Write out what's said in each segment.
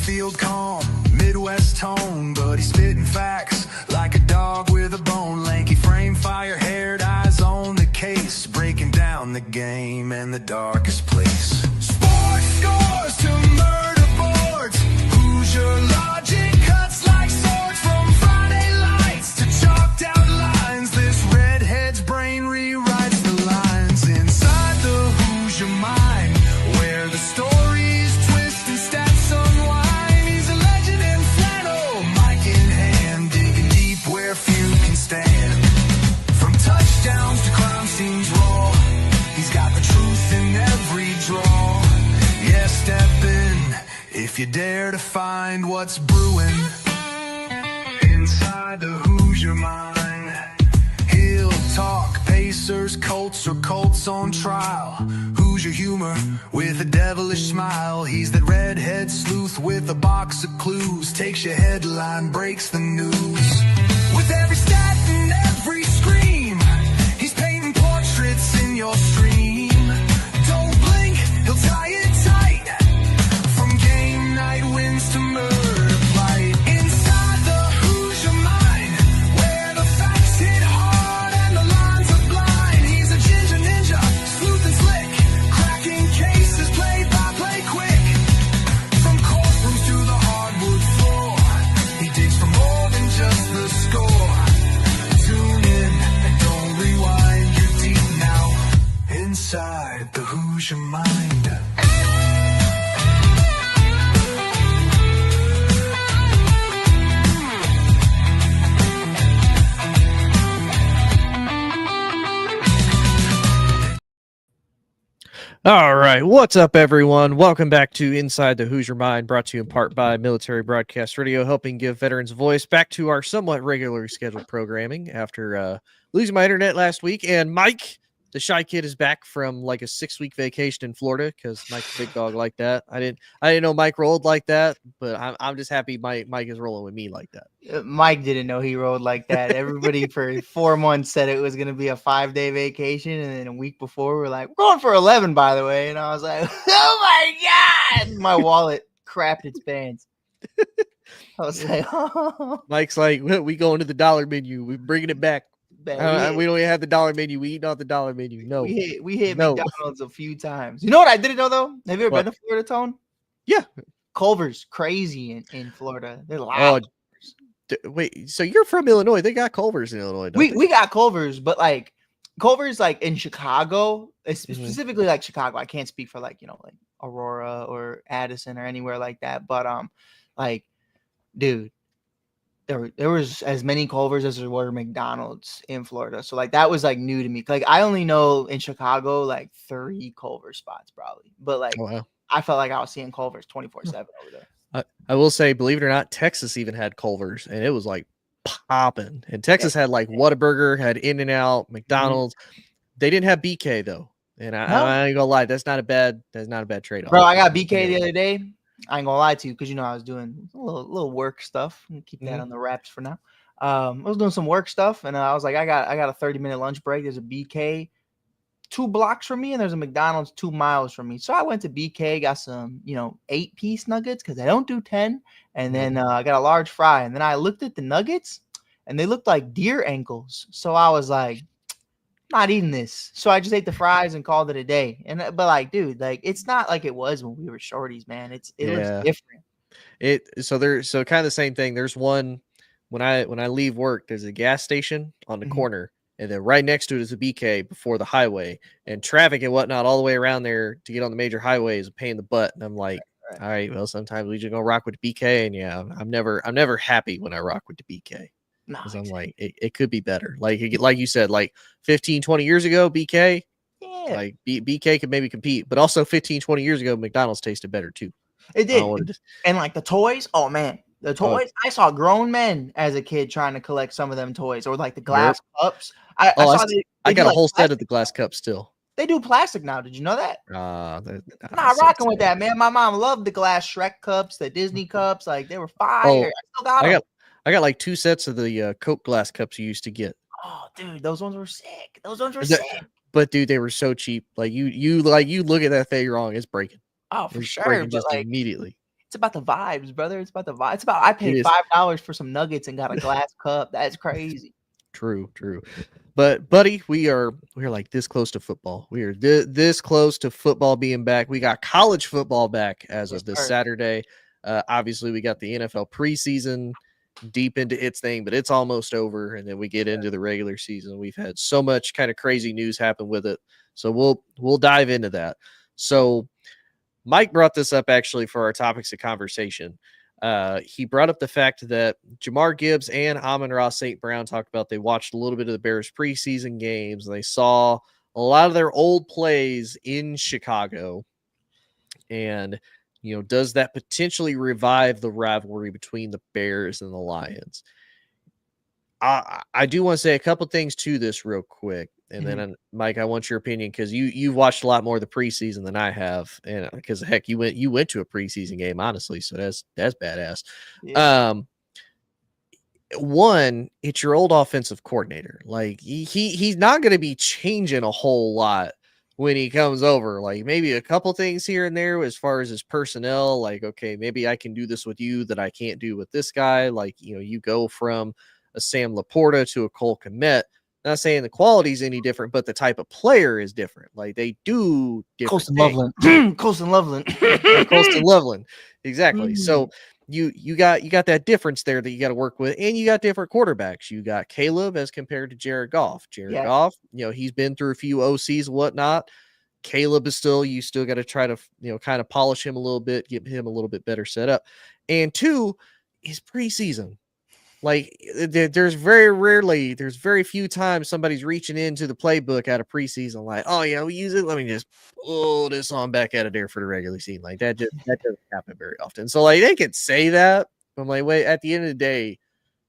field calm, Midwest tone, but he's spitting facts like a dog with a bone. Lanky frame, fire-haired eyes on the case, breaking down the game and the darkest place. Sports scores to murder boards, Hoosier logic cuts like swords. From Friday lights to chalked out lines, this redhead's brain rewrites the lines. Inside the Hoosier mind, where the stories twist and stats unwind. He's a legend in flannel, mic in hand, digging deep where few can stand. From touchdowns to crime scenes raw, he's got the truth in every draw. Yeah, step in if you dare to find what's brewing inside the Hoosier mind. He'll talk Pacers, Colts, or Colts on trial. Hoosier humor with a devilish smile. He's that redhead sleuth with a box of clues. Takes your headline, breaks the news. With every stat and every scream, he's painting portraits in your stream. Don't blink, he'll tie it tight. From game night wins to murder flight. Inside the Hoosier mind, where the facts hit hard and the lines are blind. He's a ginger ninja, sleuth and slick, cracking cases play by play quick. From courtrooms to the hardwood floor, he digs for more than just the score. Tune in and don't rewind, you're deep now inside the Hoosier mind. All right, what's up, everyone? Welcome back to Inside the Hoosier Mind, brought to you in part by Military Broadcast Radio, helping give veterans a voice. Back to our somewhat regularly scheduled programming after losing my internet last week. And Mike, the shy kid, is back from like a 6-week vacation in Florida because Mike's a big dog like that. I didn't know Mike rolled like that, but I'm just happy Mike is rolling with me like that. Mike didn't know he rolled like that. Everybody for 4 months said it was going to be a 5-day vacation, and then a week before we're like, we're going for 11, by the way. And I was like, oh my god, my wallet crapped its pants. I was like, oh. Mike's like, we going to the dollar menu, we bringing it back. We don't even have the dollar menu. We eat off the dollar menu. No, we hit McDonald's a few times. You know what I didn't know though? Have you ever been to Florida, Tone? Yeah, Culver's crazy in Florida. They're loud. Wait, so you're from Illinois? They got Culver's in Illinois. We got Culver's, but like Culver's like in Chicago, specifically like Chicago. I can't speak for like like Aurora or Addison or anywhere like that. But like, dude, there was as many Culver's as there were McDonald's in Florida. So like that was like new to me. Like I only know in Chicago like 3 Culver's spots probably, but like I felt like I was seeing Culver's 24/7 over there. I will say, believe it or not, Texas even had Culver's, and it was like popping. And Texas had like Whataburger, had In-N-Out, McDonald's. They didn't have BK though, and I ain't gonna lie, that's not a bad trade-off. Bro, I got BK the other day. I ain't gonna lie to you because I was doing a little work stuff. I'm gonna keep that on the wraps for now. I was doing some work stuff, and I was like, I got a 30-minute lunch break. There's a BK 2 blocks from me, and there's a McDonald's 2 miles from me. So I went to BK, got some 8-piece nuggets because I don't do 10, and then I got a large fry. And then I looked at the nuggets, and they looked like deer ankles. So I was like, not eating this. So I just ate the fries and called it a day. But like, dude, like it's not like it was when we were shorties, man. It looks different. So kind of the same thing. There's one when I leave work, there's a gas station on the corner, and then right next to it is a BK before the highway, and traffic and whatnot all the way around there to get on the major highway is a pain in the butt. And I'm like, all right, well, sometimes we just gonna rock with the BK, and yeah, I'm never happy when I rock with the BK. Because I'm like, it could be better. Like you said, like 15, 20 years ago, BK, like BK could maybe compete, but also 15, 20 years ago, McDonald's tasted better too. It did. And like the toys, oh man, the toys. I saw grown men as a kid trying to collect some of them toys, or like the glass cups. I got a whole set of the glass cups still. They do plastic now. Did you know that? I'm not rocking with that, man. My mom loved the glass Shrek cups, the Disney cups. Like they were fire. I still got them. I got like 2 sets of the Coke glass cups you used to get. Oh, dude, those ones were sick. But dude, they were so cheap. Like you look at that thing wrong, it's breaking. Oh, for sure. Just like, immediately. It's about the vibes, brother. It's about the vibe. It's about I It paid is. $5 for some nuggets and got a glass cup. That's crazy. True. But buddy, we're like this close to football. We are this close to football being back. We got college football back as Yes, of this sir. Saturday. Obviously, we got the NFL preseason deep into its thing, but it's almost over, and then we get into the regular season. We've had so much kind of crazy news happen with it, so we'll dive into that. So Mike brought this up actually for our topics of conversation. He brought up the fact that Jamar Gibbs and Amon-Ra St. Brown talked about they watched a little bit of the Bears preseason games and they saw a lot of their old plays in Chicago. And, does that potentially revive the rivalry between the Bears and the Lions? I do want to say a couple things to this real quick. And then, Mike, I want your opinion because you've watched a lot more of the preseason than I have, and because heck, you went to a preseason game, honestly. So that's badass. Yeah. One, it's your old offensive coordinator. Like he's not going to be changing a whole lot when he comes over. Like maybe a couple things here and there as far as his personnel. Like okay, maybe I can do this with you that I can't do with this guy. Like you go from a Sam Laporta to a Cole Kmet. Not saying the quality is any different, but the type of player is different. Like they do different Colston things. Loveland. Colston Loveland. Colston Loveland. Exactly. So you got that difference there that you got to work with, and you got different quarterbacks. You got Caleb as compared to Jared Goff. Goff, he's been through a few OCs and whatnot. Caleb is you still got to try to, kind of polish him a little bit, get him a little bit better set up. And two is preseason. Like there's very few times somebody's reaching into the playbook out of preseason like, oh yeah, we use it. Let me just pull this on back out of there for the regular season. Like that doesn't happen very often. So like they could say that, but I'm like, wait, at the end of the day,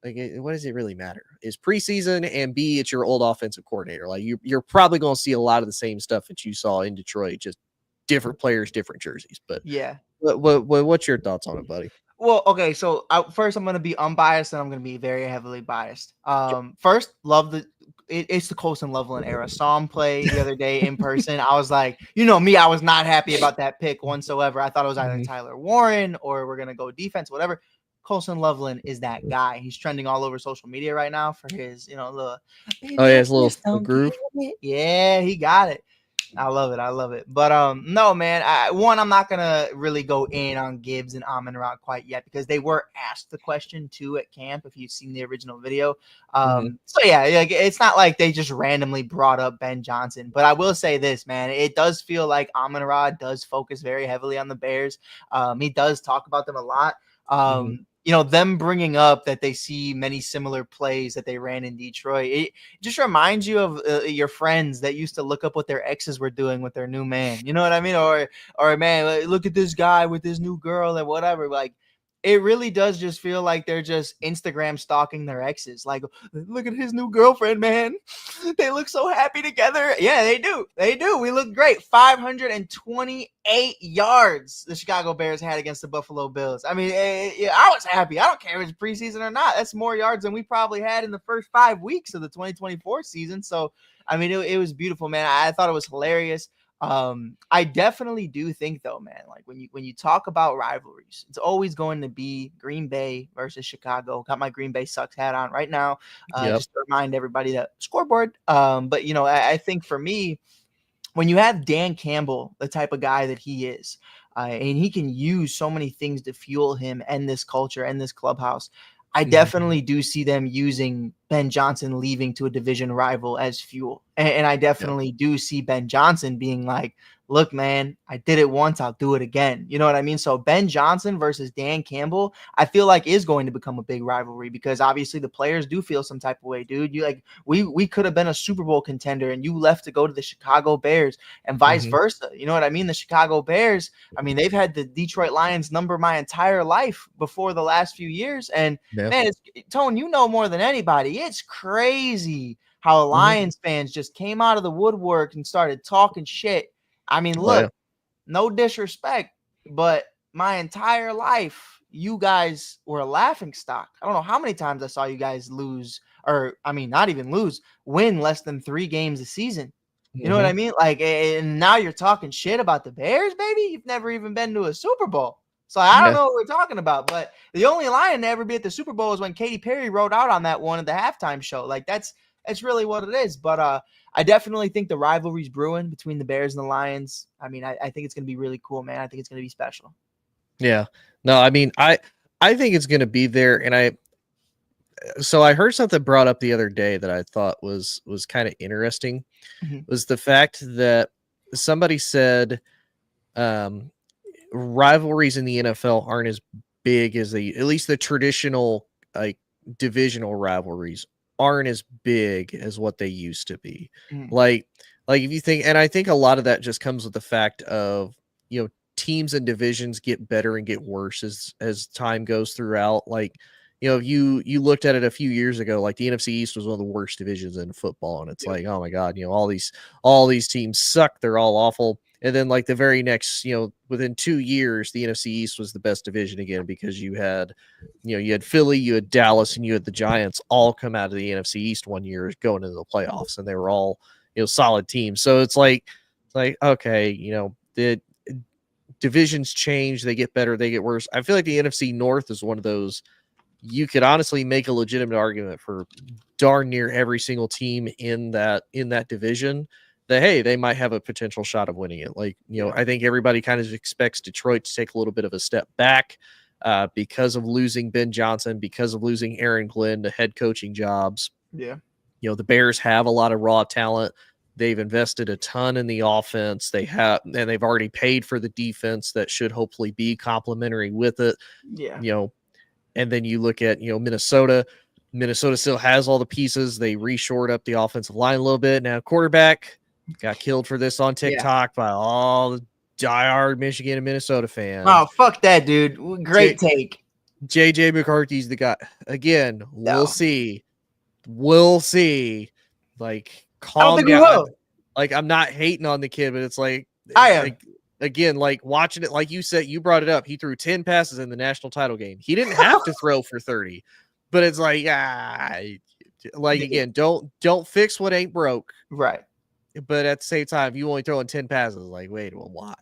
like what does it really matter? Is preseason and B, it's your old offensive coordinator. Like you're probably going to see a lot of the same stuff that you saw in Detroit, just different players, different jerseys. But Yeah. What's your thoughts on it, buddy? Well, okay, so first I'm going to be unbiased and I'm going to be very heavily biased. First, love it's the Colston Loveland era. Saw him play the other day in person. I was like, me, I was not happy about that pick whatsoever. I thought it was either Tyler Warren or we're going to go defense, whatever. Colston Loveland is that guy. He's trending all over social media right now for his, his little groove. Yeah, he got it. I love it. But no, man. I'm not gonna really go in on Gibbs and Amon-Ra quite yet because they were asked the question too at camp. If you've seen the original video, so yeah, it's not like they just randomly brought up Ben Johnson. But I will say this, man. It does feel like Amon-Ra does focus very heavily on the Bears. He does talk about them a lot. Them bringing up that they see many similar plays that they ran in Detroit. It just reminds you of your friends that used to look up what their exes were doing with their new man. You know what I mean? Or man, look at this guy with this new girl and whatever. Like, it really does just feel like they're just Instagram stalking their exes. Like, look at his new girlfriend, man. They look so happy together. Yeah, they do. We look great. 528 yards the Chicago Bears had against the Buffalo Bills. I mean, I was happy. I don't care if it's preseason or not. That's more yards than we probably had in the first 5 weeks of the 2024 season. So, I mean, it was beautiful, man. I thought it was hilarious. I definitely do think though, man, like when you talk about rivalries, it's always going to be Green Bay versus Chicago. Got my Green Bay sucks hat on right now. Just to remind everybody that scoreboard. But I think for me, when you have Dan Campbell, the type of guy that he is, and he can use so many things to fuel him and this culture and this clubhouse, I definitely do see them using Ben Johnson leaving to a division rival as fuel. And I definitely do see Ben Johnson being like, look, man, I did it once. I'll do it again. You know what I mean? So Ben Johnson versus Dan Campbell, I feel like is going to become a big rivalry because obviously the players do feel some type of way, dude. You like, we could have been a Super Bowl contender and you left to go to the Chicago Bears and vice versa. You know what I mean? The Chicago Bears, I mean, they've had the Detroit Lions number my entire life before the last few years. And man, Tone, you know more than anybody. It's crazy how Lions fans just came out of the woodwork and started talking shit. I mean, look, no disrespect, but my entire life, you guys were a laughing stock. I don't know how many times I saw you guys lose, or I mean, not even lose, win less than 3 games a season. You know what I mean? Like, and now you're talking shit about the Bears, baby. You've never even been to a Super Bowl. So I don't know what we're talking about. But the only Lion to ever be at the Super Bowl is when Katy Perry rode out on that one at the halftime show. Like that's really what it is. But I definitely think the rivalry's brewing between the Bears and the Lions. I mean, I think it's going to be really cool, man. I think it's going to be special. Yeah. No, I mean, I think it's going to be there. And I heard something brought up the other day that I thought was kind of interesting. Was the fact that somebody said rivalries in the NFL aren't as big as at least the traditional like divisional rivalries aren't as big as what they used to be. Like if you think, and I think a lot of that just comes with the fact of, teams and divisions get better and get worse as time goes throughout. Like, you looked at it a few years ago, like the NFC East was one of the worst divisions in football. And it's like, oh my God, all these teams suck. They're all awful. And then like the very next, within 2 years, the NFC East was the best division again, because you had Philly, you had Dallas, and you had the Giants all come out of the NFC East one year going into the playoffs, and they were all, solid teams. So it's like, okay, the divisions change, they get better, they get worse. I feel like the NFC North is one of those, you could honestly make a legitimate argument for darn near every single team in that division that, hey, they might have a potential shot of winning it. Like, I think everybody kind of expects Detroit to take a little bit of a step back because of losing Ben Johnson, because of losing Aaron Glenn to head coaching jobs. Yeah. The Bears have a lot of raw talent. They've invested a ton in the offense. And they've already paid for the defense that should hopefully be complementary with it. Yeah. And then you look at, Minnesota. Minnesota still has all the pieces. They reshored up the offensive line a little bit. Now, quarterback got killed for this on TikTok by all the diehard Michigan and Minnesota fans. Oh, fuck that, dude. Great take. JJ McCarthy's the guy. Again, we'll see. We'll see. Like, calm down. Like, I'm not hating on the kid, but it's like, I am. Like, again, like watching it, like you said, you brought it up. He threw 10 passes in the national title game. He didn't have to throw for 30, but it's like, again, don't fix what ain't broke. Right. But at the same time, you only throwing 10 passes. Like, wait, well, why?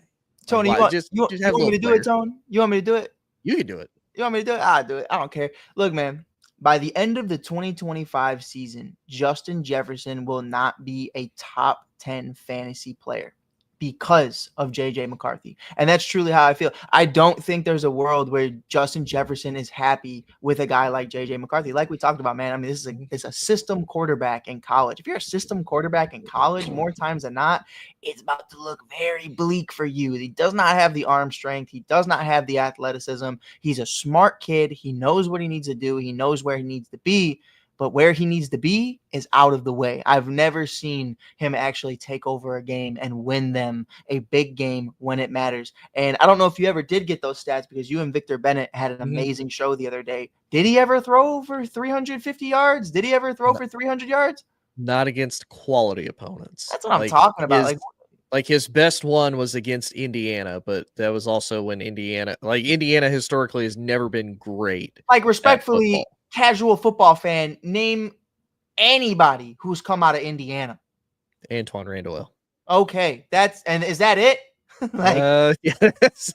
Tony, like, why? Just you have want me to do it, Tony? You want me to do it? You can do it. You want me to do it? I'll do it. I don't care. Look, man, by the end of the 2025 season, Justin Jefferson will not be a top 10 fantasy player because of JJ McCarthy. And that's truly how I feel. I don't think there's a world where Justin Jefferson is happy with a guy like JJ McCarthy. Like we talked about, man, I mean, it's a system quarterback in college. If you're a system quarterback in college, more times than not, it's about to look very bleak for you. He does not have the arm strength. He does not have the athleticism. He's a smart kid. He knows what he needs to do. He knows where he needs to be. But where he needs to be is out of the way. I've never seen him actually take over a game and win them a big game when it matters. And I don't know if you ever did get those stats, because you and Victor Bennett had an amazing show the other day. Did he ever throw for 350 yards? Did he ever throw for 300 yards? Not against quality opponents. That's what I'm talking about. Like his best one was against Indiana, but that was also when Indiana historically has never been great. Like, respectfully, casual football fan, name anybody who's come out of Indiana. Antoine Randall. Okay, is that it? Yeah,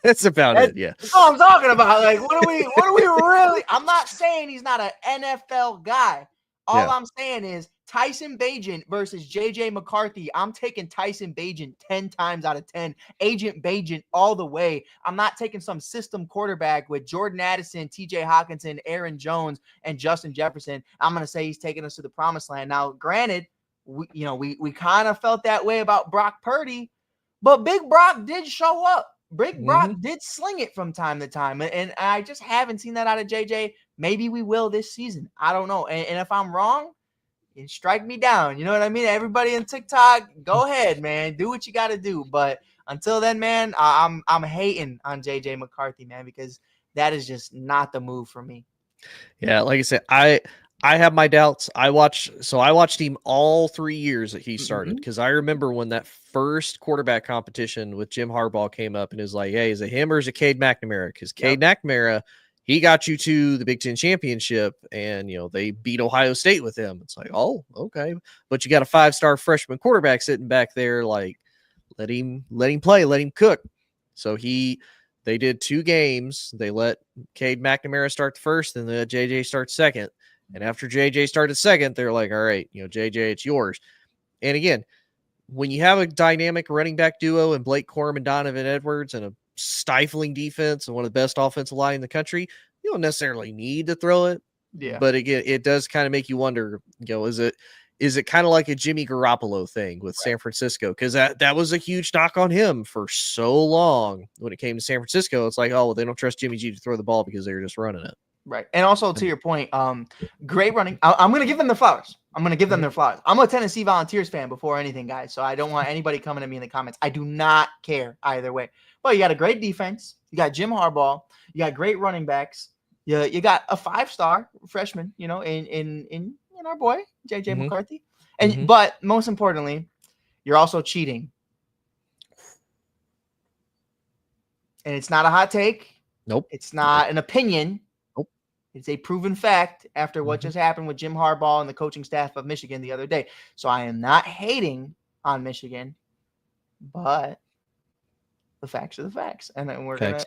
that's about it. Yeah, that's all I'm talking about. Like, what are we really? I'm not saying he's not an NFL guy. All I'm saying is Tyson Bagent versus JJ McCarthy. I'm taking Tyson Bagent 10 times out of 10. Agent Bagent all the way. I'm not taking some system quarterback with Jordan Addison, TJ Hawkinson, Aaron Jones, and Justin Jefferson. I'm going to say he's taking us to the promised land. Now, granted, we kind of felt that way about Brock Purdy, but Big Brock did show up. Big Brock did sling it from time to time. And I just haven't seen that out of JJ. Maybe we will this season. I don't know. And if I'm wrong, strike me down. You know what I mean? Everybody on TikTok, go ahead, man. Do what you got to do. But until then, man, I'm hating on JJ McCarthy, man, because that is just not the move for me. Yeah, like I said, I have my doubts. I watched him all 3 years that he started, because I remember when that first quarterback competition with Jim Harbaugh came up, and it was like, hey, is it him or is it Cade McNamara? Because Cade McNamara, he got you to the Big Ten championship, and they beat Ohio State with him. It's like, oh, okay, but you got a 5-star freshman quarterback sitting back there. Like, let him play, let him cook. So They did 2 games. They let Cade McNamara start the first, and then JJ start second. And after JJ started second, they're like, all right, JJ, it's yours. And again, when you have a dynamic running back duo and Blake Corum and Donovan Edwards and a stifling defense and one of the best offensive line in the country, you don't necessarily need to throw it. Yeah. But again, it does kind of make you wonder, is it kind of like a Jimmy Garoppolo thing with San Francisco? Because that was a huge knock on him for so long when it came to San Francisco. It's like, oh, well, they don't trust Jimmy G to throw the ball because they're just running it. Right. And also to your point, great running. I'm going to give them their flowers. I'm going to give them their flowers. I'm a Tennessee Volunteers fan before anything, guys. So I don't want anybody coming at me in the comments. I do not care either way. But you got a great defense. You got Jim Harbaugh. You got great running backs. You got a 5-star freshman, in our boy, JJ McCarthy. And but most importantly, you're also cheating. And it's not a hot take. Nope. It's not an opinion. Nope. It's a proven fact after what just happened with Jim Harbaugh and the coaching staff of Michigan the other day. So I am not hating on Michigan, but the facts are the facts. And then we're gonna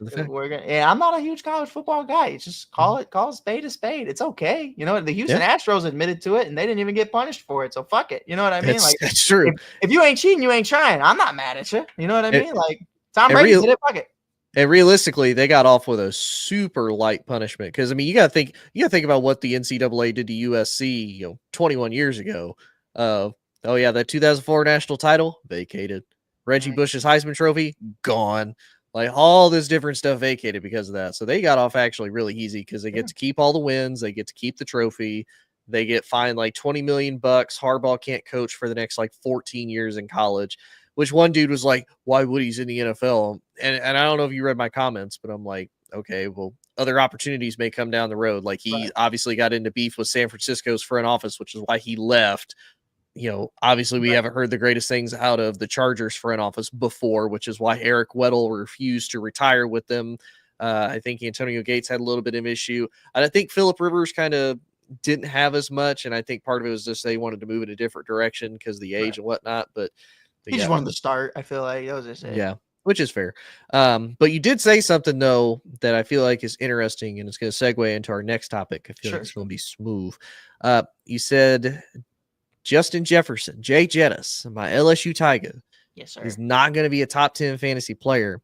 and I'm not a huge college football guy. It's just call a spade a spade. It's okay. The Houston Astros admitted to it and they didn't even get punished for it. So fuck it. You know what I mean? That's true. If you ain't cheating, you ain't trying. I'm not mad at you. You know what I mean? Like Tom Brady did it, fuck it. And realistically, they got off with a super light punishment because you got to think about what the NCAA did to USC, 21 years ago. That 2004 national title vacated. Reggie Bush's Heisman Trophy gone. Like all this different stuff vacated because of that. So they got off actually really easy because they get to keep all the wins. They get to keep the trophy. They get fined like $20 million. Harbaugh can't coach for the next 14 years in college. Which one dude was like, why would he's in the NFL? And I don't know if you read my comments, but I'm like, okay, well, other opportunities may come down the road. Like he obviously got into beef with San Francisco's front office, which is why he left. Obviously we haven't heard the greatest things out of the Chargers front office before, which is why Eric Weddle refused to retire with them. I think Antonio Gates had a little bit of issue. And I think Phillip Rivers kind of didn't have as much. And I think part of it was just they wanted to move in a different direction because of the age and whatnot. But he just wanted to start. I feel like that was just it. Yeah, which is fair. But you did say something though that I feel like is interesting, and it's going to segue into our next topic. I feel like it's going to be smooth. You said Justin Jefferson, Jay Jettis, my LSU Tiger, yes, sir, is not going to be a top 10 fantasy player,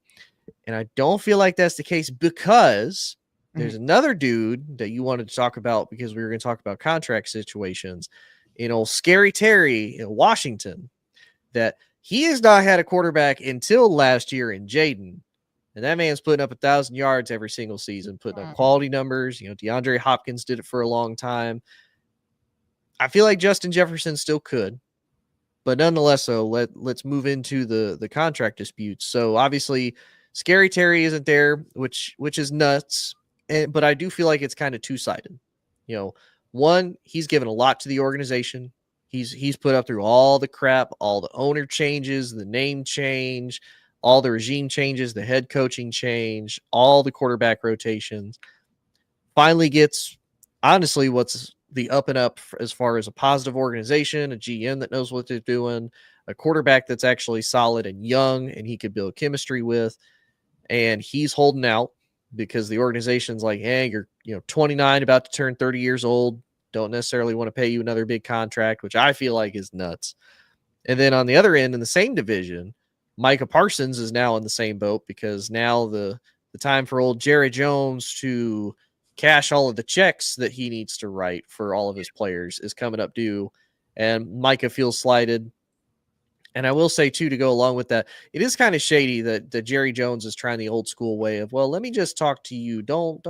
and I don't feel like that's the case because there's another dude that you wanted to talk about because we were going to talk about contract situations. Old Scary Terry in Washington, that he has not had a quarterback until last year in Jaden. And that man's putting up 1,000 yards every single season, putting up quality numbers. DeAndre Hopkins did it for a long time. I feel like Justin Jefferson still could. But nonetheless, so let's move into the contract disputes. So obviously, Scary Terry isn't there, which is nuts. But I do feel like it's kind of two-sided. One, he's given a lot to the organization. He's put up through all the crap, all the owner changes, the name change, all the regime changes, the head coaching change, all the quarterback rotations. Finally gets, honestly, what's the up and up as far as a positive organization, a GM that knows what they're doing, a quarterback that's actually solid and young and he could build chemistry with. And he's holding out because the organization's like, hey, you're 29, about to turn 30 years old. Don't necessarily want to pay you another big contract, which I feel like is nuts. And then on the other end, in the same division, Micah Parsons is now in the same boat because now the time for old Jerry Jones to cash all of the checks that he needs to write for all of his players is coming up due. And Micah feels slighted. And I will say, too, to go along with that, it is kind of shady that Jerry Jones is trying the old school way of, well, let me just talk to you. Don't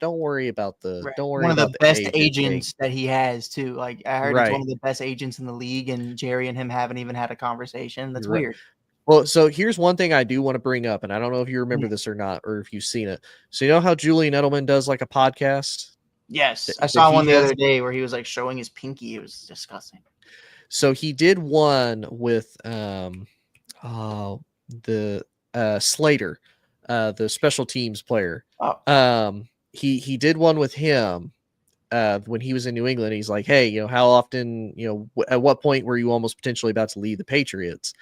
worry about don't worry about one of the best agents that he has, too. Like I heard it's one of the best agents in the league, and Jerry and him haven't even had a conversation. That's weird. Well, so here's one thing I do want to bring up, and I don't know if you remember this or not, or if you've seen it. So you know how Julian Edelman does like a podcast? Yes, I saw one the other day where he was like showing his pinky. It was disgusting. So he did one with Slater, the special teams player. He did one with him when he was in New England. He's like, hey, how often, at what point were you almost potentially about to leave the Patriots?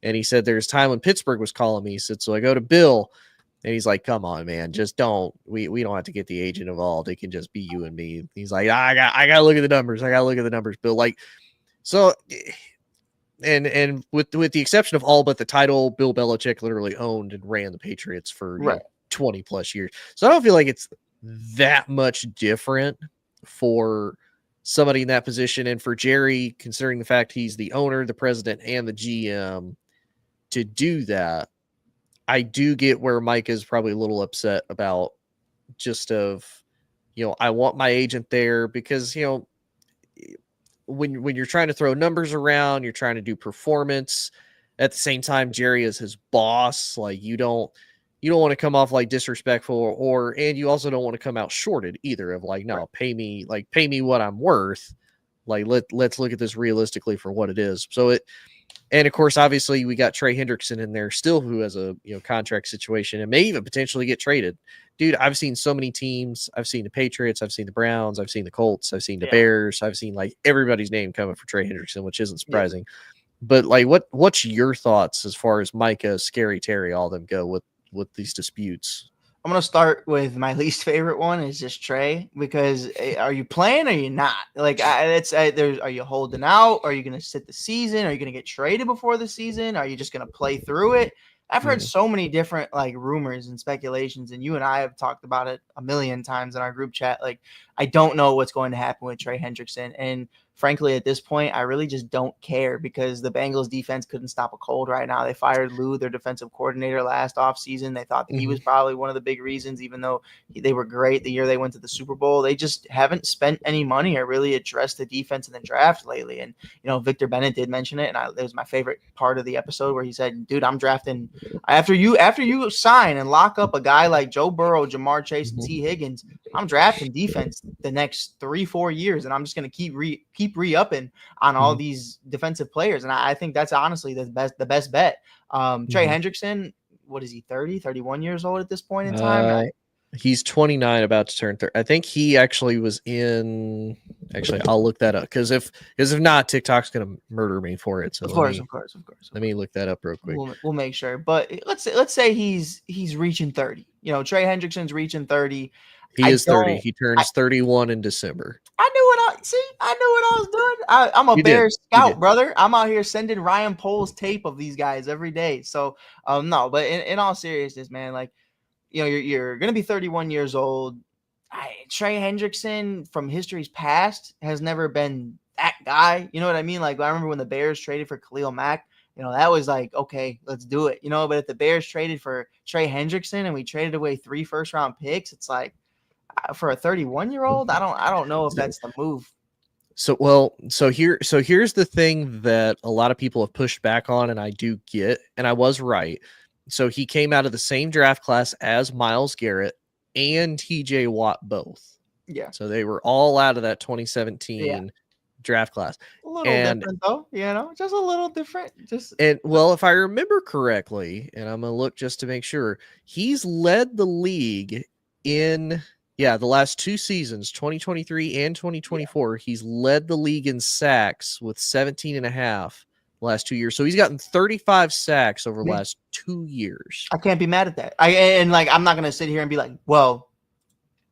And he said there's time when Pittsburgh was calling me. He said, so I go to Bill. And he's like, come on, man, just don't. We don't have to get the agent involved. It can just be you and me. He's like, I gotta look at the numbers. I gotta look at the numbers, Bill. Like, so, and with the exception of all but the title, Bill Belichick literally owned and ran the Patriots for 20 plus years. So I don't feel like it's that much different for somebody in that position. And for Jerry, considering the fact he's the owner, the president, and the GM, to do that, I do get where Mike is probably a little upset about just of, I want my agent there because, when you're trying to throw numbers around, you're trying to do performance at the same time, Jerry is his boss. Like you don't want to come off like disrespectful and you also don't want to come out shorted either of like, no, pay me what I'm worth. Like, let's look at this realistically for what it is. And of course, obviously we got Trey Hendrickson in there still, who has a contract situation and may even potentially get traded. Dude, I've seen so many teams. I've seen the Patriots, I've seen the Browns, I've seen the Colts, I've seen the Bears, I've seen like everybody's name coming for Trey Hendrickson, which isn't surprising. But like, what's your thoughts as far as Micah, Scary Terry, all of them go with these disputes? I'm going to start with my least favorite one is just Trey, because are you playing or are you not? Like, are you holding out? Are you going to sit the season? Are you going to get traded before the season? Are you just going to play through it? I've heard so many different like rumors and speculations, and you and I have talked about it a million times in our group chat. Like, I don't know what's going to happen with Trey Hendrickson. And frankly, at this point, I really just don't care because the Bengals defense couldn't stop a cold right now. They fired Lou, their defensive coordinator, last offseason. They thought that he was probably one of the big reasons, even though they were great the year they went to the Super Bowl. They just haven't spent any money or really addressed the defense in the draft lately. And, Victor Bennett did mention it, and it was my favorite part of the episode where he said, dude, I'm drafting after you sign and lock up a guy like Joe Burrow, Jamar Chase, and T. Higgins, I'm drafting defense the next 3-4 years, and I'm just going to keep re-upping on all these defensive players. And I think that's honestly the best bet. Trey Hendrickson, what is he, 30, 31 years old at this point in time? He's 29, about to turn 30. I think he actually was in. Actually, I'll look that up because if not, TikTok's gonna murder me for it. So of course. Let me look that up real quick. We'll make sure. But let's say he's reaching 30. Trey Hendrickson's reaching 30. He is 30. He turns 31 in December. I knew what I was doing. I'm a Bears scout, brother. I'm out here sending Ryan Poles tape of these guys every day. So no, but in all seriousness, man, like, you're going to be 31 years old. Trey Hendrickson from history's past has never been that guy. You know what I mean? Like, I remember when the Bears traded for Khalil Mack, that was like, okay, let's do it. But if the Bears traded for Trey Hendrickson and we traded away 3 first-round picks, it's like, for a 31-year-old, I don't know if that's the move. So here's the thing that a lot of people have pushed back on, and I do get, and I was right. So he came out of the same draft class as Myles Garrett and TJ Watt both. Yeah. So they were all out of that 2017 draft class. A little different though, just a little different. If I remember correctly, and I'm gonna look just to make sure, he's led the league in the last 2 seasons, 2023 and 2024. He's led the league in sacks with 17.5. Last 2 years. So he's gotten 35 sacks over the last 2 years. I can't be mad at that. I'm not going to sit here and be like, well,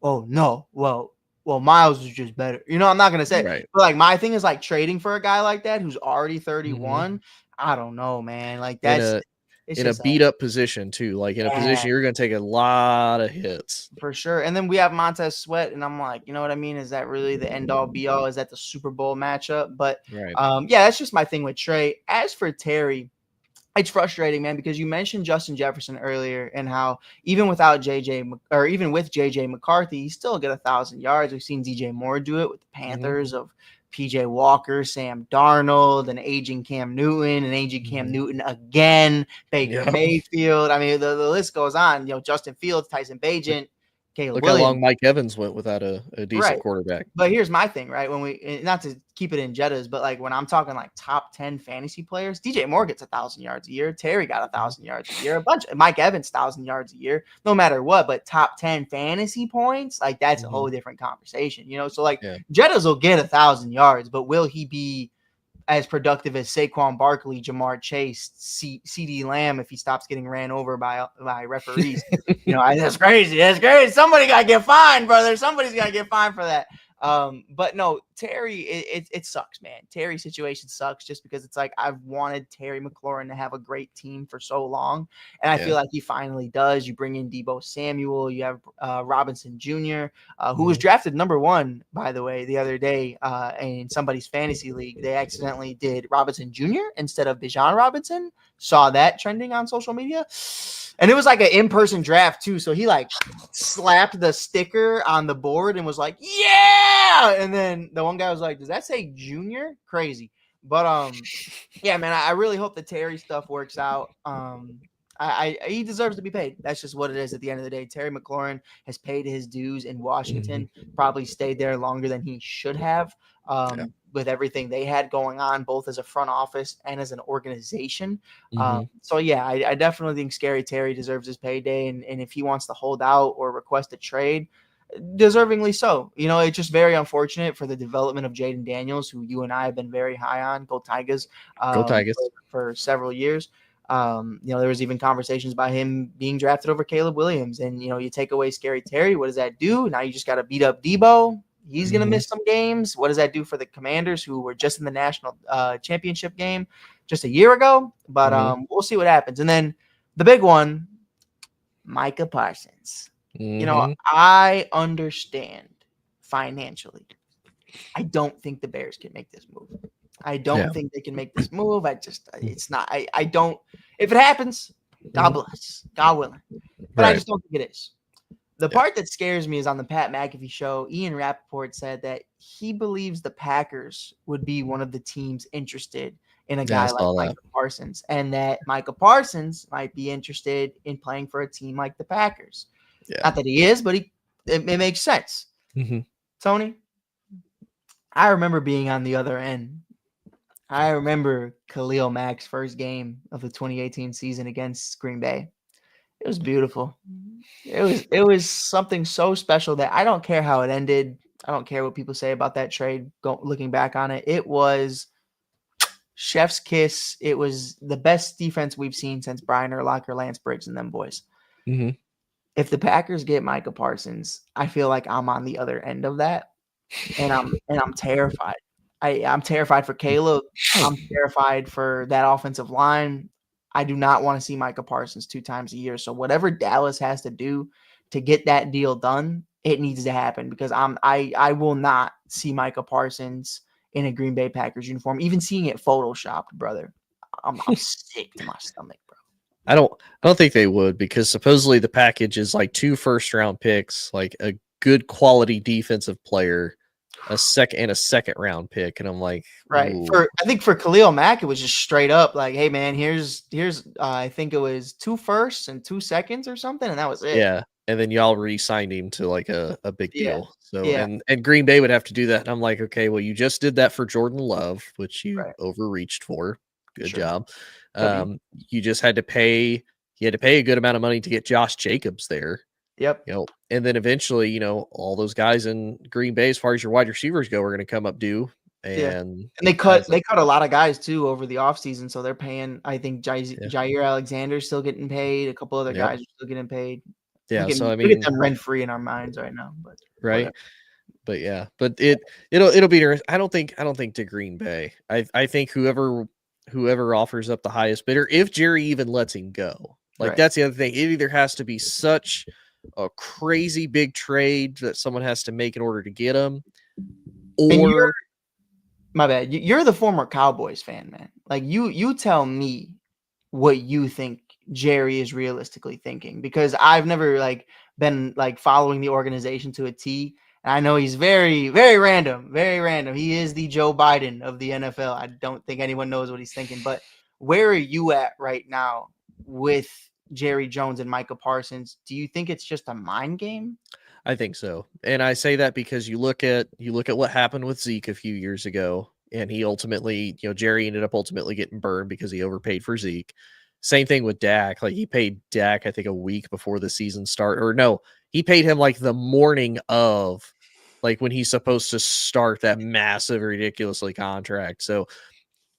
Myles is just better. I'm not going to say, right. But like, my thing is like trading for a guy like that who's already 31. I don't know, man. Like, that's in a beat up position too. Like in a position you're going to take a lot of hits for sure. And then we have Montez Sweat, and I'm like, you know what I mean? Is that really the end all be all? Is that the Super Bowl matchup? But that's just my thing with Trey. As for Terry, it's frustrating, man, because you mentioned Justin Jefferson earlier and how even with JJ McCarthy, he still get 1,000 yards. We've seen DJ Moore do it with the Panthers of PJ Walker, Sam Darnold, and aging Cam Newton, and aging Cam Newton again, Baker Mayfield. I mean, the list goes on. Justin Fields, Tyson Bagent, Caleb Williams. How long Mike Evans went without a decent quarterback. But here's my thing, right? When we, not to keep it in Jettas, but like when I'm talking like top 10 fantasy players, DJ Moore gets 1,000 yards a year. Terry got 1,000 yards a year. Mike Evans, 1,000 yards a year, no matter what. But top 10 fantasy points, like that's a whole different conversation, So like Jettas will get 1,000 yards, but will he be as productive as Saquon Barkley, Jamar Chase, CD Lamb if he stops getting ran over by referees. That's crazy. That's crazy. Somebody got to get fined, brother. Somebody's got to get fined for that. But no, Terry, it sucks, man. Terry's situation sucks just because it's like I've wanted Terry McLaurin to have a great team for so long, and I feel like he finally does. You bring in Deebo Samuel, you have Robinson Jr., who was drafted number 1, by the way, the other day in somebody's fantasy league. They accidentally did Robinson Jr. instead of Bijan Robinson. Saw that trending on social media. And it was like an in-person draft too. So he like slapped the sticker on the board and was like, yeah. And then the one guy was like, does that say junior? Crazy. But yeah, man, I really hope the Terry stuff works out. He deserves to be paid. That's just what it is at the end of the day. Terry McLaurin has paid his dues in Washington, probably stayed there longer than he should have. With everything they had going on, both as a front office and as an organization. So yeah, I definitely think Scary Terry deserves his payday. And if he wants to hold out or request a trade, deservingly so. It's just very unfortunate for the development of Jaden Daniels, who you and I have been very high on. Go Tigers. Go Tigers. For several years. There was even conversations about him being drafted over Caleb Williams. And, you take away Scary Terry. What does that do? Now you just got to beat up Deebo. He's going to miss some games. What does that do for the Commanders, who were just in the national championship game just a year ago? But we'll see what happens. And then the big one, Micah Parsons. I understand financially. I don't think the Bears can make this move. I don't think they can make this move. It's not. I don't. If it happens, God bless. God willing. But I just don't think it is. The part that scares me is on the Pat McAfee show, Ian Rappaport said that he believes the Packers would be one of the teams interested in a guy like Micah Parsons, and that Micah Parsons might be interested in playing for a team like the Packers. Not that he is, but it makes sense. Tony, I remember being on the other end. I remember Khalil Mack's first game of the 2018 season against Green Bay. It was beautiful. It was something so special that I don't care how it ended. I don't care what people say about that trade. Looking back on it, it was chef's kiss. It was the best defense we've seen since Brian Urlacher, Lance Briggs, and them boys. If the Packers get Micah Parsons, I feel like I'm on the other end of that, and I'm terrified. I'm terrified for Caleb. I'm terrified for that offensive line. I do not want to see Micah Parsons 2 times a year. So whatever Dallas has to do to get that deal done, it needs to happen, because I will not see Micah Parsons in a Green Bay Packers uniform, even seeing it photoshopped, brother. I'm sick to my stomach, bro. I don't think they would, because supposedly the package is like 2 first-round picks, like a good quality defensive player, a second round pick, and I'm like, right. Ooh. I think for Khalil Mack, it was just straight up like, hey man, here's I think it was 2 firsts and 2 seconds or something, and that was it. Yeah, and then y'all re-signed him to like a big deal. So and Green Bay would have to do that, and I'm like, okay, well, you just did that for Jordan Love, which you overreached for. Good job. You just had to pay. You had to pay a good amount of money to get Josh Jacobs there. Yep. And then eventually, all those guys in Green Bay, as far as your wide receivers go, are going to come up due. And they cut a lot of guys too over the offseason. So they're paying, I think Jair Alexander's still getting paid. A couple other guys are still getting paid. Yeah. We get them rent free in our minds right now, but right. Whatever. But it'll be, I don't think to Green Bay. I think whoever offers up the highest bidder, if Jerry even lets him go, that's the other thing. It either has to be such a crazy big trade that someone has to make in order to get him, or my bad. You're the former Cowboys fan, man. Like you tell me what you think Jerry is realistically thinking, because I've never been following the organization to a T. And I know he's very, very random, very random. He is the Joe Biden of the NFL. I don't think anyone knows what he's thinking, but where are you at right now with Jerry Jones and Micah Parsons? Do you think it's just a mind game? I think so. And I say that because you look at what happened with Zeke a few years ago, and he ultimately, Jerry ended up ultimately getting burned because he overpaid for Zeke. Same thing with Dak. He paid Dak, I think, a week before the season started, or no, he paid him the morning of, when he's supposed to start that massive, ridiculously contract. So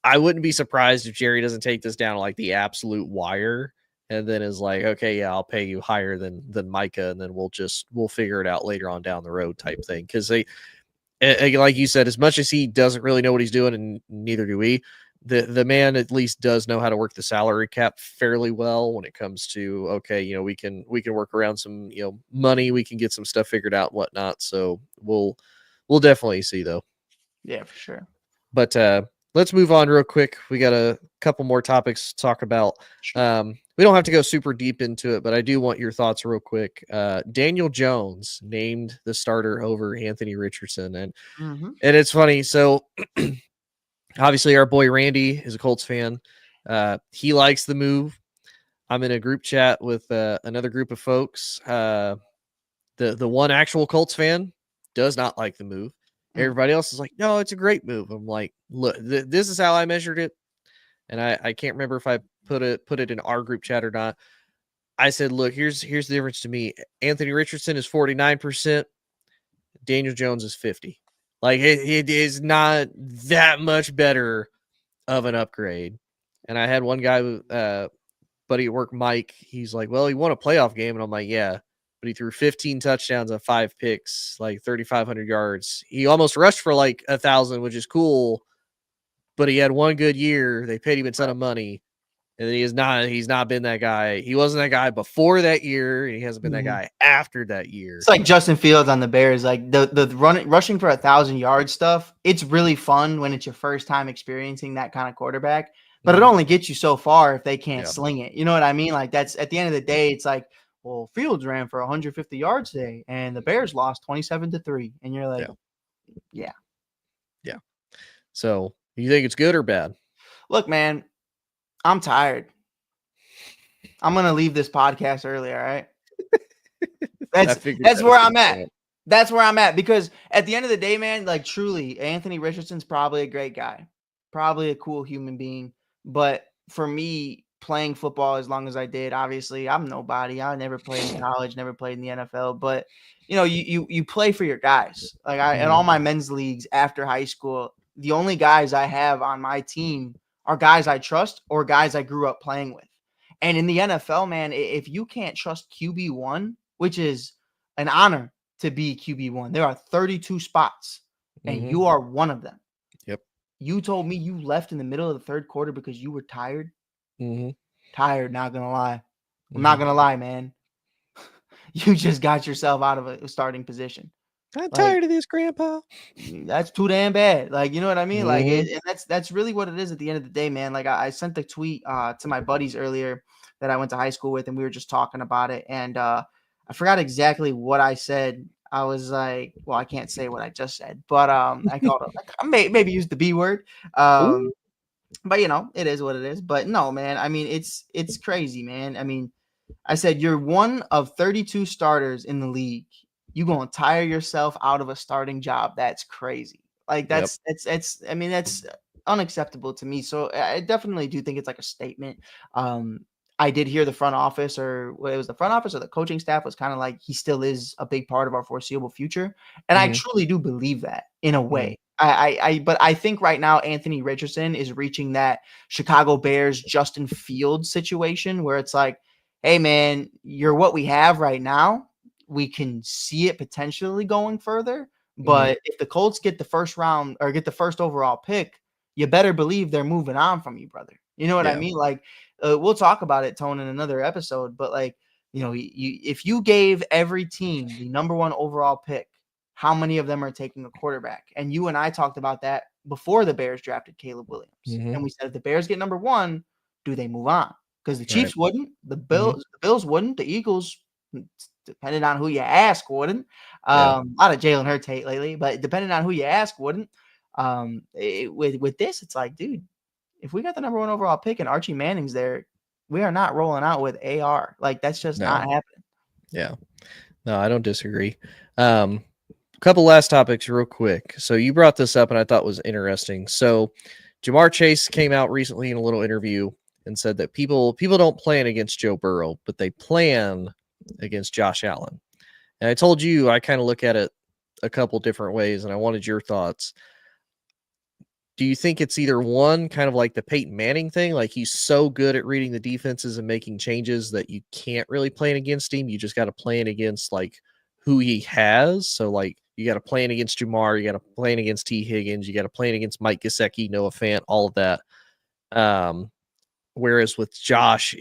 I wouldn't be surprised if Jerry doesn't take this down like the absolute wire and then is like, okay, yeah, I'll pay you higher than Micah, and then we'll figure it out later on down the road type thing. Because like you said, as much as he doesn't really know what he's doing, and neither do we, the man at least does know how to work the salary cap fairly well when it comes to, okay, we can work around some money, we can get some stuff figured out and whatnot. So we'll definitely see though. Yeah, for sure. But let's move on real quick. We got a couple more topics to talk about. Sure. We don't have to go super deep into it, but I do want your thoughts real quick. Daniel Jones named the starter over Anthony Richardson. And it's funny. So obviously our boy Randy is a Colts fan. He likes the move. I'm in a group chat with another group of folks. The one actual Colts fan does not like the move. Everybody else is like, no, it's a great move. I'm like, look, this is how I measured it. And I can't remember if I put it in our group chat or not. I said, look, here's the difference to me. Anthony Richardson is 49%. Daniel Jones is 50. Like it is not that much better of an upgrade. And I had one guy, buddy at work, Mike, he's like, well, he won a playoff game. And I'm like, yeah, but he threw 15 touchdowns on 5 picks, like 3,500 yards. He almost rushed for like 1,000, which is cool. But he had one good year. They paid him a ton of money. And he's not been that guy. He wasn't that guy before that year. And he hasn't been that guy after that year. It's like Justin Fields on the Bears. Like the rushing for 1,000 yard stuff. It's really fun when it's your first time experiencing that kind of quarterback. But it only gets you so far if they can't sling it. You know what I mean? Like that's at the end of the day, it's like, well, Fields ran for 150 yards today, and the Bears lost 27-3. And you're like, yeah. So you think it's good or bad? Look, man, I'm tired. I'm gonna leave this podcast early. All right. That's where I'm at. That's where I'm at, because at the end of the day, man, like truly, Anthony Richardson's probably a great guy, probably a cool human being. But for me, playing football as long as I did, obviously, I'm nobody. I never played in college, never played in the NFL. But you play for your guys. Like in all my men's leagues after high school, the only guys I have on my team are guys I trust or guys I grew up playing with. And in the NFL, man, if you can't trust QB1, which is an honor to be QB1, there are 32 spots, and you are one of them. Yep. You told me you left in the middle of the third quarter because you were tired. Tired, not gonna lie. I'm not gonna lie, man. You just got yourself out of a starting position. I'm tired of this, Grandpa. That's too damn bad. Like, you know what I mean? Like, and that's really what it is at the end of the day, man. Like, I sent the tweet to my buddies earlier that I went to high school with, and we were just talking about it. And I forgot exactly what I said. I was like, well, I can't say what I just said, but I called it. I maybe use the B word. But it is what it is. But no, man. I mean, it's crazy, man. I mean, I said you're one of 32 starters in the league. You gonna tire yourself out of a starting job? That's crazy. Like that's unacceptable to me. So I definitely do think it's like a statement. I did hear the front office, or it was the front office or the coaching staff was kind of like, he still is a big part of our foreseeable future. And I truly do believe that in a way. But I think right now Anthony Richardson is reaching that Chicago Bears Justin Fields situation where it's like, hey man, you're what we have right now. We can see it potentially going further. But if the Colts get the first round or get the first overall pick, you better believe they're moving on from you, brother. You know what I mean? Like, we'll talk about it, Tone, in another episode. But like, if you gave every team the number 1 overall pick, how many of them are taking a quarterback? And you and I talked about that before the Bears drafted Caleb Williams. And we said, if the Bears get number 1, do they move on? Because the Chiefs wouldn't, the Bills wouldn't, the Eagles, depending on who you ask, wouldn't. A lot of Jalen Hurts hate lately, but depending on who you ask, wouldn't. With this, it's like, dude, if we got the number 1 overall pick and Archie Manning's there, we are not rolling out with AR. Like, that's just not happening. Yeah. No, I don't disagree. Couple last topics real quick. So you brought this up and I thought was interesting. So Jamar Chase came out recently in a little interview and said that people don't plan against Joe Burrow, but they plan against Josh Allen. And I told you I kind of look at it a couple different ways, and I wanted your thoughts. do you think it's either one, kind of like the Peyton Manning thing, like he's so good at reading the defenses and making changes that you can't really plan against him? You just got to plan against like who he has. So like you got to plan against Jamar, you got to plan against T. Higgins, you got to plan against Mike Gesicki, Noah Fant, all of that. Whereas with Josh,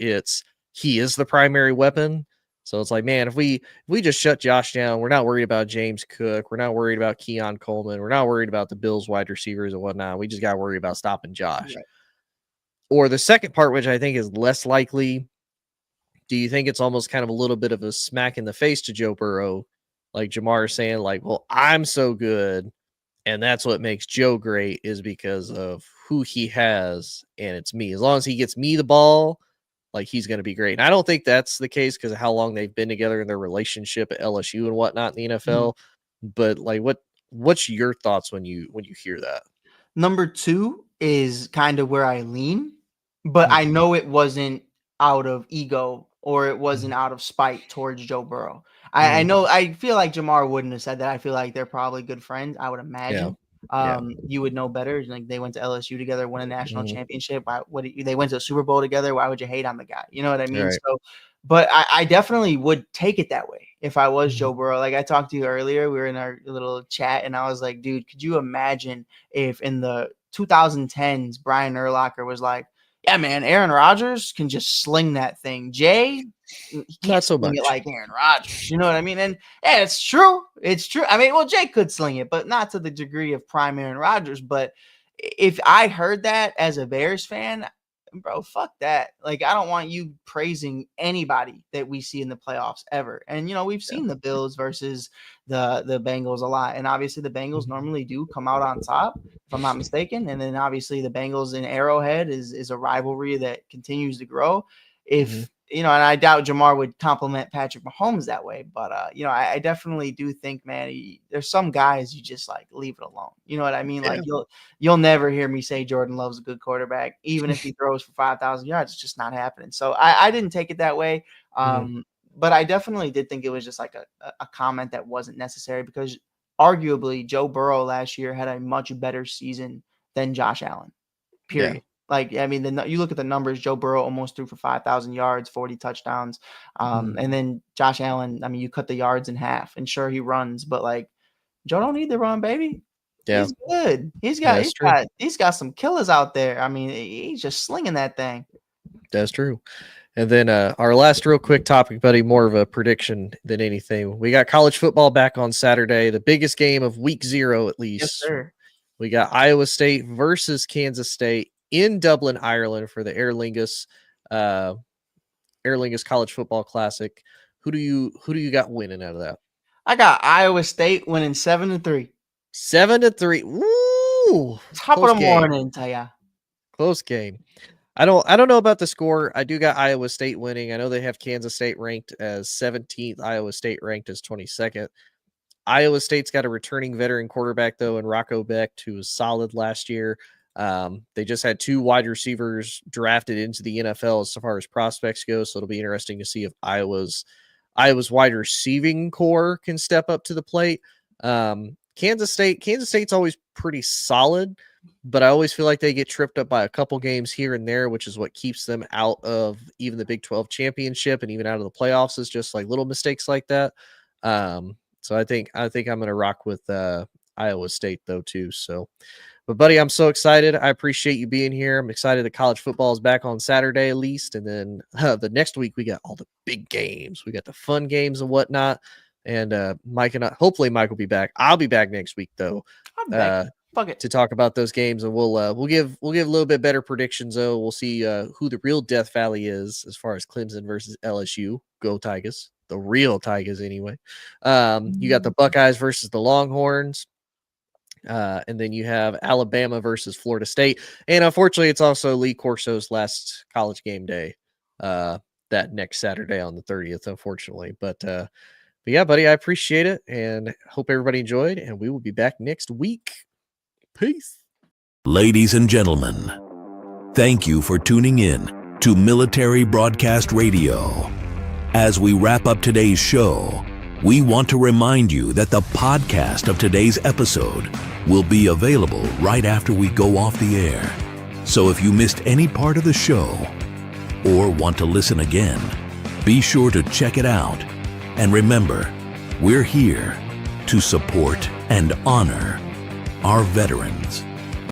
he is the primary weapon. So it's like, man, if we just shut Josh down, we're not worried about James Cook. We're not worried about Keon Coleman. We're not worried about the Bills wide receivers and whatnot. We just got to worry about stopping Josh. Right. Or the second part, which I think is less likely, do you think it's almost kind of a little bit of a smack in the face to Joe Burrow? Like Jamar is saying, like, well, I'm so good, and that's what makes Joe great is because of who he has, and it's me. As long as he gets me the ball, like he's going to be great. And I don't think that's the case because of how long they've been together in their relationship at LSU and whatnot in the NFL. But like, what's your thoughts when you hear that? Number 2 is kind of where I lean, but I know it wasn't out of ego or it wasn't out of spite towards Joe Burrow. I know, I feel like Jamar wouldn't have said that. I feel like they're probably good friends. I would imagine. You would know better. Like they went to LSU together, won a national championship. They went to a Super Bowl together. Why would you hate on the guy? You know what I mean? Right. So, but I definitely would take it that way if I was Joe Burrow. Like I talked to you earlier, we were in our little chat, and I was like, dude, could you imagine if in the 2010s Brian Urlacher was like, yeah, man, Aaron Rodgers can just sling that thing. Jay, he can't Not so sling much. it like Aaron Rodgers. You know what I mean? And yeah, it's true. It's true. I mean, well, Jay could sling it, but not to the degree of prime Aaron Rodgers. But if I heard that as a Bears fan, bro, fuck that. Like, I don't want you praising anybody that we see in the playoffs ever. And, you know, we've seen the Bills versus the Bengals a lot. And obviously the Bengals normally do come out on top, if I'm not mistaken. And then obviously the Bengals in Arrowhead is a rivalry that continues to grow. If, you know, and I doubt Jamar would compliment Patrick Mahomes that way, but, you know, I definitely do think, man, there's some guys you just like leave it alone. You know what I mean? Yeah. Like you'll never hear me say Jordan Love's a good quarterback, even if he throws for 5,000 yards. It's just not happening. So I didn't take it that way. But I definitely did think it was just like a comment that wasn't necessary because arguably Joe Burrow last year had a much better season than Josh Allen, period. Yeah. Like, I mean, you look at the numbers, Joe Burrow almost threw for 5,000 yards, 40 touchdowns. And then Josh Allen, I mean, you cut the yards in half, and sure, he runs, but like Joe don't need to run, baby. Yeah. He's good. He's got some killers out there. I mean, he's just slinging that thing. That's true. And then our last real quick topic, buddy, more of a prediction than anything. We got college football back on Saturday, the biggest game of week 0 at least. Yes, sir. We got Iowa State versus Kansas State in Dublin, Ireland for the Aer Lingus College Football Classic. Who do you got winning out of that? I got Iowa State winning 7-3. 7-3. Woo! Top of the morning, tell ya. Close game. I don't know about the score. I do got Iowa State winning. I know they have Kansas State ranked as 17th, Iowa State ranked as 22nd. Iowa State's got a returning veteran quarterback, though, in Rocco Becht, who was solid last year. They just had 2 wide receivers drafted into the NFL as far as prospects go, so it'll be interesting to see if Iowa's wide receiving core can step up to the plate. Kansas State's always pretty solid, but I always feel like they get tripped up by a couple games here and there, which is what keeps them out of even the Big 12 championship and even out of the playoffs, is just like little mistakes like that. So I think I'm going to rock with Iowa State though too. So, but buddy, I'm so excited. I appreciate you being here. I'm excited that college football is back on Saturday at least, and then the next week we got all the big games. We got the fun games and whatnot. And Mike and hopefully Mike will be back. I'll be back next week though. I'm back. Fuck it. To talk about those games, and we'll give a little bit better predictions though. We'll see who the real Death Valley is as far as Clemson versus LSU. Go Tigers, the real Tigers anyway. You got the Buckeyes versus the Longhorns, and then you have Alabama versus Florida State. And unfortunately, it's also Lee Corso's last college game day that next Saturday on the 30th. Unfortunately, but yeah, buddy, I appreciate it and hope everybody enjoyed. And we will be back next week. Peace. Ladies and gentlemen, thank you for tuning in to Military Broadcast Radio. As we wrap up today's show, we want to remind you that the podcast of today's episode will be available right after we go off the air. So if you missed any part of the show or want to listen again, be sure to check it out. And remember, we're here to support and honor our veterans.